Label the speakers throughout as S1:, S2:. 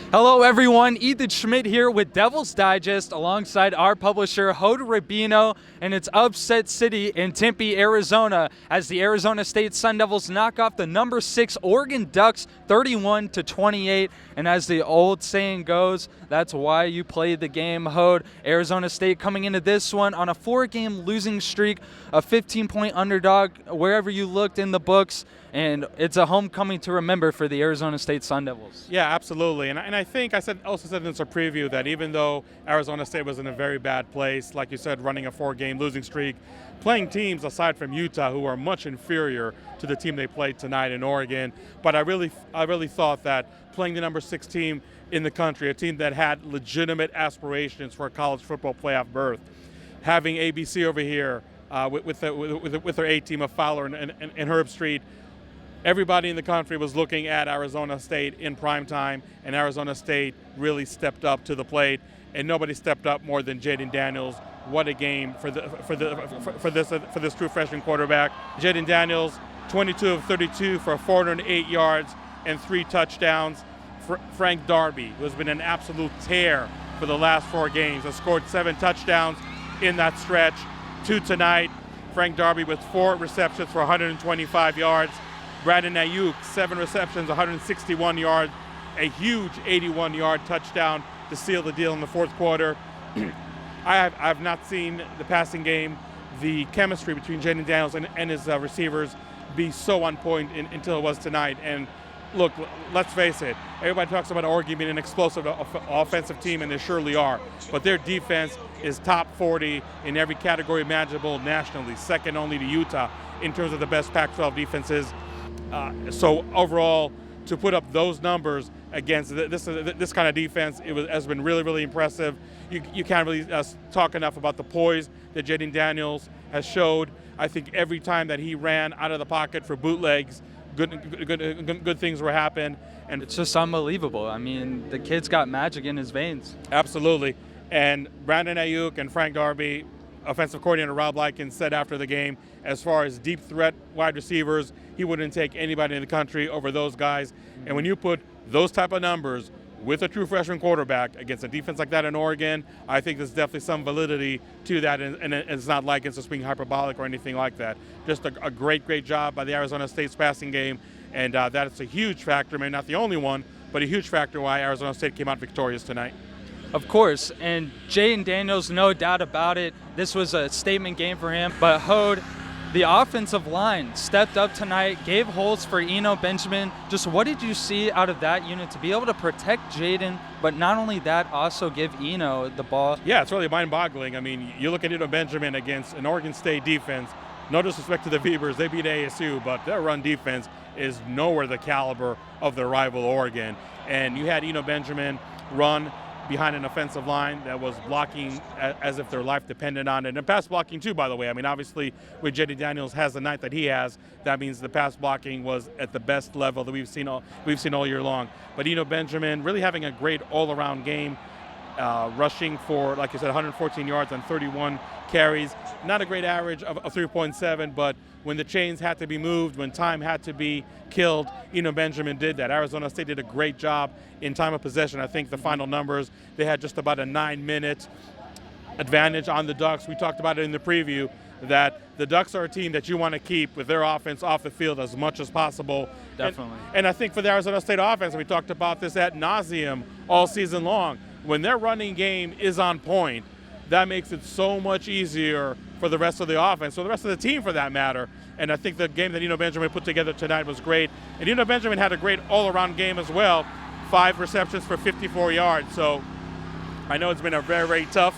S1: Hello everyone, Ethan Schmidt here with Devil's Digest alongside our publisher Hod Rubino, and it's Upset City in Tempe, Arizona, as the Arizona State Sun Devils knock off the number 6 Oregon Ducks 31-28. And as the old saying goes, that's why you play the game, Hod. Arizona State coming into this one on a 4-game losing streak, a 15-point underdog wherever you looked in the books, and it's a homecoming to remember for the Arizona State Sun Devils.
S2: Yeah, absolutely. And I think I also said in this preview that even though Arizona State was in a very bad place, like you said, running a 4-game losing streak, playing teams aside from Utah who are much inferior to the team they played tonight in Oregon. But I really thought that playing the number 6 team in the country, a team that had legitimate aspirations for a college football playoff berth, having ABC over here with their A team of Fowler and Herb Street, everybody in the country was looking at Arizona State in prime time, and Arizona State really stepped up to the plate, and nobody stepped up more than Jaden Daniels. What a game for this true freshman quarterback. Jaden Daniels, 22 of 32 for 408 yards and 3 touchdowns. Frank Darby, who has been an absolute tear for the last 4 games, has scored 7 touchdowns in that stretch. 2 tonight. Frank Darby with 4 receptions for 125 yards. Brandon Ayuk, 7 receptions, 161 yards, a huge 81-yard touchdown to seal the deal in the fourth quarter. I have not seen the passing game, the chemistry between Jaden Daniels and his receivers be so on point until it was tonight. And look, let's face it, everybody talks about Oregon being an explosive offensive team, and they surely are. But their defense is top 40 in every category imaginable nationally, second only to Utah in terms of the best Pac-12 defenses. So overall, to put up those numbers against this kind of defense, has been really, really impressive. You can't really talk enough about the poise that Jaden Daniels has showed. I think every time that he ran out of the pocket for bootlegs, good things were happening. And
S1: It's just unbelievable. I mean, the kid's got magic in his veins.
S2: Absolutely. And Brandon Ayuk and Frank Darby, offensive coordinator Rob Likens said after the game, as far as deep threat wide receivers, he wouldn't take anybody in the country over those guys. And when you put those type of numbers with a true freshman quarterback against a defense like that in Oregon, I think there's definitely some validity to that, and it's not like it's just being hyperbolic or anything like that. Just a great job by the Arizona State's passing game, and that's a huge factor, maybe not the only one, but a huge factor why Arizona State came out victorious tonight.
S1: Of course, and Jaden Daniels, no doubt about it, this was a statement game for him. But Hod, the offensive line stepped up tonight, gave holes for Eno Benjamin. Just what did you see out of that unit to be able to protect Jaden, but not only that, also give Eno the ball?
S2: Yeah, it's really mind-boggling. I mean, you look at Eno Benjamin against an Oregon State defense. No disrespect to the Beavers, they beat ASU, but their run defense is nowhere the caliber of their rival Oregon. And you had Eno Benjamin run behind an offensive line that was blocking as if their life depended on it. And pass blocking too, by the way. I mean, obviously, when Jaden Daniels has the night that he has, that means the pass blocking was at the best level that we've seen all year long. But Eno Benjamin really having a great all-around game, rushing for, like you said, 114 yards on 31 carries. Not a great average of 3.7, but when the chains had to be moved, when time had to be killed, Eno Benjamin did that. Arizona State did a great job in time of possession. I think the final numbers, they had just about a 9-minute advantage on the Ducks. We talked about it in the preview, that the Ducks are a team that you want to keep with their offense off the field as much as possible.
S1: Definitely.
S2: And I think for the Arizona State offense, we talked about this ad nauseum all season long, when their running game is on point, that makes it so much easier for the rest of the offense, for the rest of the team for that matter. And I think the game that Eno Benjamin put together tonight was great. And Eno Benjamin had a great all-around game as well, 5 receptions for 54 yards. So I know it's been a very, very tough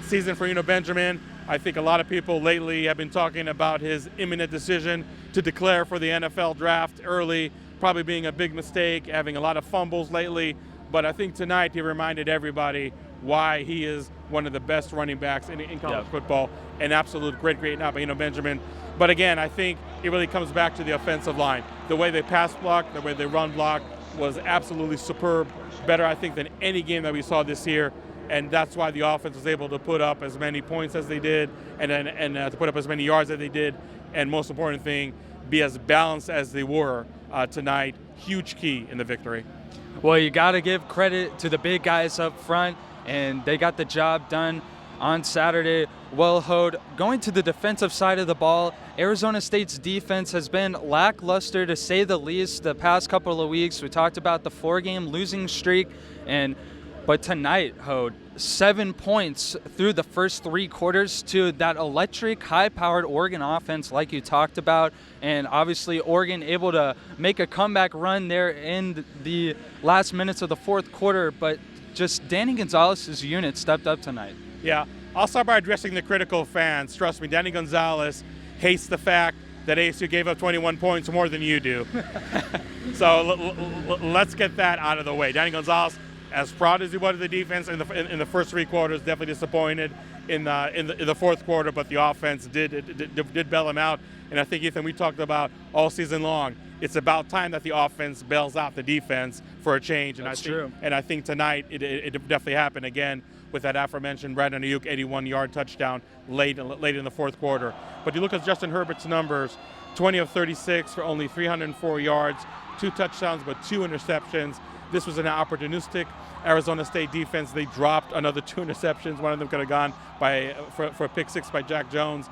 S2: season for Eno Benjamin. I think a lot of people lately have been talking about his imminent decision to declare for the NFL draft early, probably being a big mistake, having a lot of fumbles lately. But I think tonight he reminded everybody why he is one of the best running backs in college football. An absolute great night by Eno Benjamin. But again, I think it really comes back to the offensive line. The way they pass block, the way they run block was absolutely superb. Better, I think, than any game that we saw this year. And that's why the offense was able to put up as many points as they did, and to put up as many yards as they did. And most important thing, be as balanced as they were tonight. Huge key in the victory.
S1: Well, you got to give credit to the big guys up front, and they got the job done on Saturday. Well, Hode, going to the defensive side of the ball, Arizona State's defense has been lackluster to say the least the past couple of weeks. We talked about the 4-game losing streak, but tonight, Hode, 7 points through the first 3 quarters to that electric, high-powered Oregon offense like you talked about. And obviously Oregon able to make a comeback run there in the last minutes of the 4th quarter, but just Danny Gonzalez's unit stepped up tonight.
S2: Yeah, I'll start by addressing the critical fans. Trust me, Danny Gonzalez hates the fact that ASU gave up 21 points more than you do. So let's get that out of the way. Danny Gonzalez, as proud as he was of the defense in the first 3 quarters, definitely disappointed in the 4th quarter, but the offense did bail him out. And I think, Ethan, we talked about all season long, it's about time that the offense bails out the defense for a change. And
S1: That's true.
S2: And I think tonight it definitely happened again with that aforementioned Brandon Ayuk 81-yard touchdown late in the 4th quarter. But you look at Justin Herbert's numbers, 20 of 36 for only 304 yards, 2 touchdowns, but 2 interceptions. This was an opportunistic Arizona State defense. They dropped another 2 interceptions. One of them could have gone for a pick 6 by Jack Jones.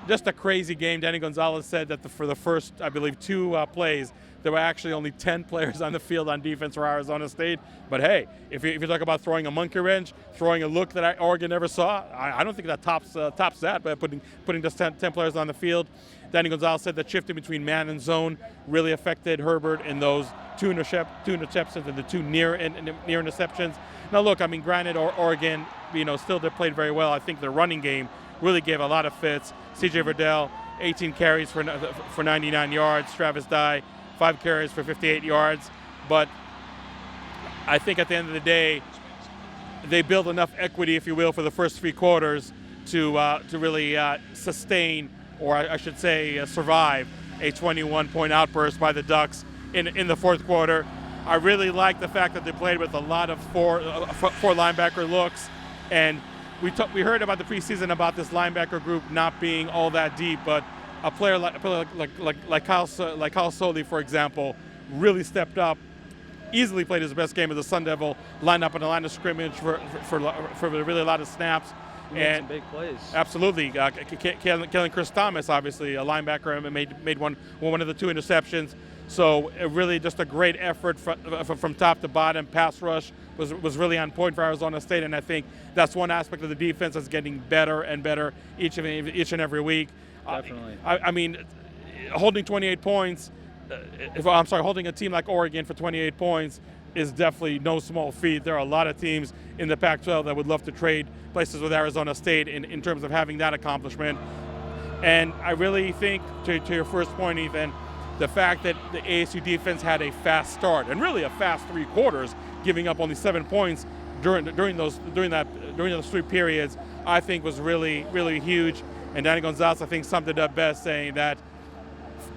S2: Just a crazy game. Danny Gonzalez said that for the first, I believe, 2 plays, there were actually only 10 players on the field on defense for Arizona State. But hey, if you talk about throwing a monkey wrench, throwing a look that Oregon never saw, I don't think that tops that by putting just 10 players on the field. Danny Gonzalez said that shifting between man and zone really affected Herbert in those 2 interceptions and the 2 near interceptions. Now look, I mean, granted, Oregon, still they played very well. I think their running game really gave a lot of fits. C.J. Verdell, 18 carries for 99 yards. Travis Dye, 5 carries for 58 yards. But I think at the end of the day, they built enough equity, if you will, for the first 3 quarters to really sustain, or I should say survive, a 21-point outburst by the Ducks in the 4th quarter. I really like the fact that they played with a lot of four linebacker looks, and we heard about the preseason about this linebacker group not being all that deep, but a player like Kyle Soley, for example, really stepped up, easily played his best game as a Sun Devil, lined up on the line of scrimmage for really a lot of snaps. And
S1: some big plays.
S2: Absolutely. Kellen Chris Thomas, obviously, a linebacker, and made one of the 2 interceptions. So really just a great effort from top to bottom. Pass rush was really on point for Arizona State, and I think that's one aspect of the defense that's getting better and better each and every week.
S1: Definitely.
S2: I mean, holding 28 points, holding a team like Oregon for 28 points is definitely no small feat. There are a lot of teams in the Pac-12 that would love to trade places with Arizona State in terms of having that accomplishment. And I really think, to your first point, Ethan, the fact that the ASU defense had a fast start and really a fast 3 quarters, giving up only 7 points during those 3 periods, I think was really, really huge. And Danny Gonzalez, I think, summed it up best, saying that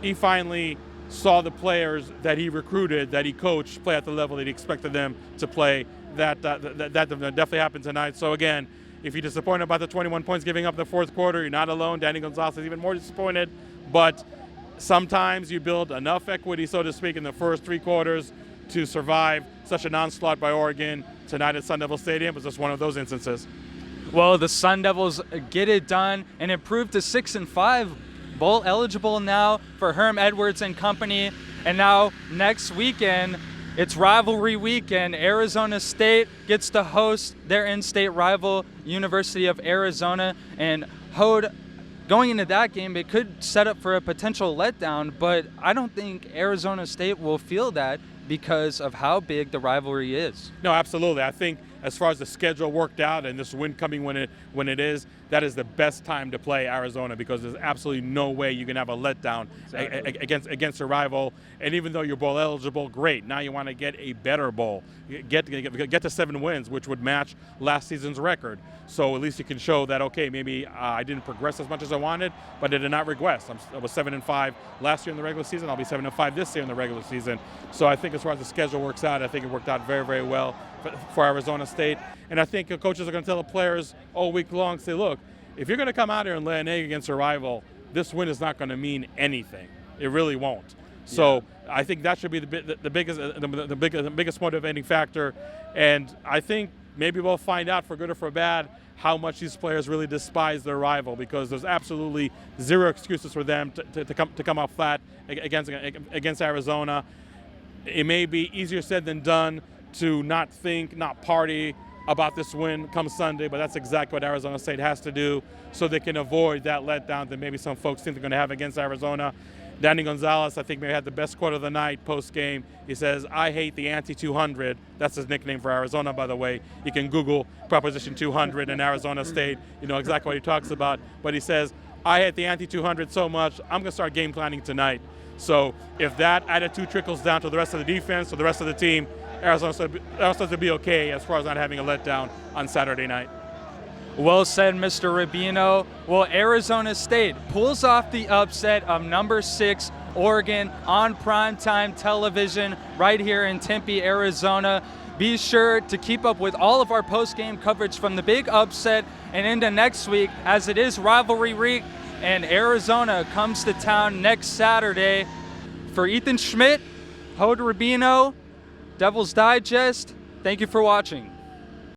S2: he finally saw the players that he recruited, that he coached, play at the level that he expected them to play. That definitely happened tonight. So again, if you're disappointed about the 21 points giving up in the 4th quarter, you're not alone. Danny Gonzalez is even more disappointed. But sometimes you build enough equity, so to speak, in the first 3 quarters to survive such an onslaught by Oregon. Tonight at Sun Devil Stadium was just one of those instances.
S1: Well, the Sun Devils get it done and improve to 6-5. Bowl eligible now for Herm Edwards and company. And now next weekend, it's rivalry weekend. Arizona State gets to host their in-state rival, University of Arizona. And Hode, going into that game, it could set up for a potential letdown, but I don't think Arizona State will feel that because of how big the rivalry is.
S2: No, absolutely. I think as far as the schedule worked out and this win coming when it is, that is the best time to play Arizona, because there's absolutely no way you can have a letdown against a rival. And even though you're bowl eligible, great. Now you want to get a better bowl, get to 7 wins, which would match last season's record. So at least you can show that, okay, maybe I didn't progress as much as I wanted, but I did not regress. I was 7-5 last year in the regular season. I'll be 7-5 this year in the regular season. So I think as far as the schedule works out, I think it worked out very, very well for Arizona State. And I think coaches are going to tell the players all week long, say, look, if you're going to come out here and lay an egg against a rival, this win is not going to mean anything. It really won't. So I think that should be the biggest motivating factor, and I think maybe we'll find out, for good or for bad, how much these players really despise their rival, because there's absolutely zero excuses for them to come out flat against Arizona. It may be easier said than done to not think, not party about this win come Sunday, but that's exactly what Arizona State has to do so they can avoid that letdown that maybe some folks think they're going to have against Arizona. Danny Gonzalez, I think, may have had the best quote of the night post-game. He says, "I hate the anti-200." That's his nickname for Arizona, by the way. You can Google Proposition 200 in Arizona State. You know exactly what he talks about. But he says, "I hate the anti-200 so much, I'm going to start game planning tonight." So if that attitude trickles down to the rest of the defense, to the rest of the team, Arizona's will be okay as far as not having a letdown on Saturday night.
S1: Well said, Mr. Rubino. Well, Arizona State pulls off the upset of number 6 Oregon on primetime television right here in Tempe, Arizona. Be sure to keep up with all of our post-game coverage from the big upset and into next week, as it is rivalry week and Arizona comes to town next Saturday. For Ethan Schmidt, Hode Rubino, Devil's Digest, thank you for watching.